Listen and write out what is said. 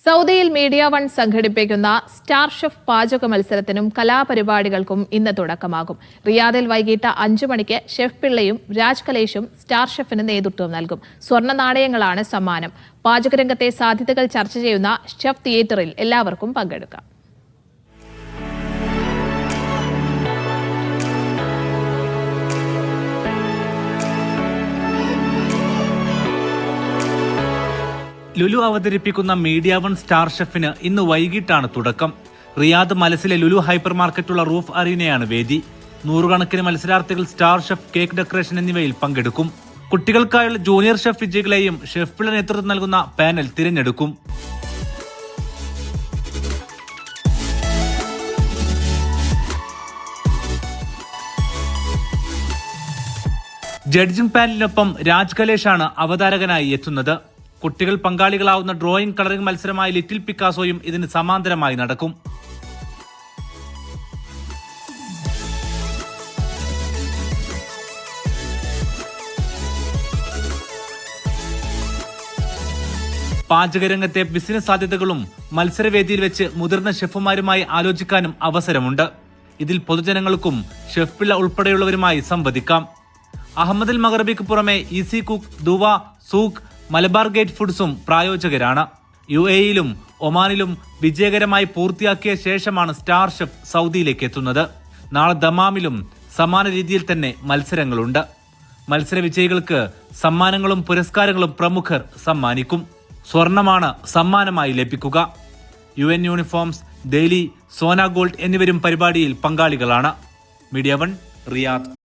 സൗദിയിൽ media one സംഘടിപ്പിക്കുന്ന star chef പാചക മത്സരത്തിനും കലാപരിപാടികൾക്കും ഇന്ന് തുടക്കമാകും. റിയാദിൽ വൈകിട്ട് 5 മണിക്ക് ഷെഫ് പിള്ളയും രാജ് കലേഷും സ്റ്റാർ ഷെഫിന് നേതൃത്വം നൽകും. സ്വർണ്ണ നാണയങ്ങളാണ് സമ്മാനം. പാചകരംഗത്തെ സാധ്യതകൾ ചർച്ച ചെയ്യുന്ന ഷെഫ് തിയേറ്ററിൽ എല്ലാവർക്കും പങ്കെടുക്കാം. ലുലു അവതരിപ്പിക്കുന്ന മീഡിയ വൺ സ്റ്റാർ ഷെഫിന് ഇന്ന് വൈകിട്ടാണ് തുടക്കം. റിയാദ് മലസിലെ ലുലു ഹൈപ്പർ മാർക്കറ്റുള്ള റൂഫ് അറീനയാണ് വേദി. നൂറുകണക്കിന് മത്സരാർത്ഥികൾ സ്റ്റാർ ഷെഫ്, കേക്ക് ഡെക്കറേഷൻ എന്നിവയിൽ പങ്കെടുക്കും. കുട്ടികൾക്കായുള്ള ജൂനിയർ ഷെഫ് വിജയികളെയും ഷെഫ് പിള്ള നേതൃത്വം നൽകുന്ന പാനൽ തിരഞ്ഞെടുക്കും. ജഡ്ജിംഗ് പാനലിനൊപ്പം രാജ് കലേഷാണ് അവതാരകനായി എത്തുന്നത്. കുട്ടികൾ പങ്കാളികളാവുന്ന ഡ്രോയിങ്, കളറിംഗ് മത്സരമായ ലിറ്റിൽ പിക്കാസോയും ഇതിന് സമാന്തരമായി നടക്കും. പാചകരംഗത്തെ ബിസിനസ് സാധ്യതകളും മത്സരവേദിയിൽ വെച്ച് മുതിർന്ന ഷെഫുമാരുമായി ആലോചിക്കാനും അവസരമുണ്ട്. ഇതിൽ പൊതുജനങ്ങൾക്കും ഷെഫ് പിള്ള ഉൾപ്പെടെയുള്ളവരുമായി സംവദിക്കാം. അഹമ്മദ് അൽ മഗർബിക്ക് പുറമെ ഈസി കുക്ക്, ദുവ, സൂഖ്, മലബാർ ഗേറ്റ് ഫുഡ്സും പ്രായോജകരാണ്. UAEയിലും ഒമാനിലും വിജയകരമായി പൂർത്തിയാക്കിയ ശേഷമാണ് സ്റ്റാർ ഷെഫ് സൗദിയിലേക്ക് എത്തുന്നത്. നാളെ ദമാമിലും സമാന രീതിയിൽ തന്നെ മത്സരങ്ങളുണ്ട്. മത്സര വിജയികൾക്ക് സമ്മാനങ്ങളും പുരസ്കാരങ്ങളും പ്രമുഖർ സമ്മാനിക്കും. സ്വർണമാണ് സമ്മാനമായി ലഭിക്കുക. UN uniforms, daily, Sona gold എന്നിവരും പരിപാടിയിൽ പങ്കാളികളാണ്. Media one, Riyadh.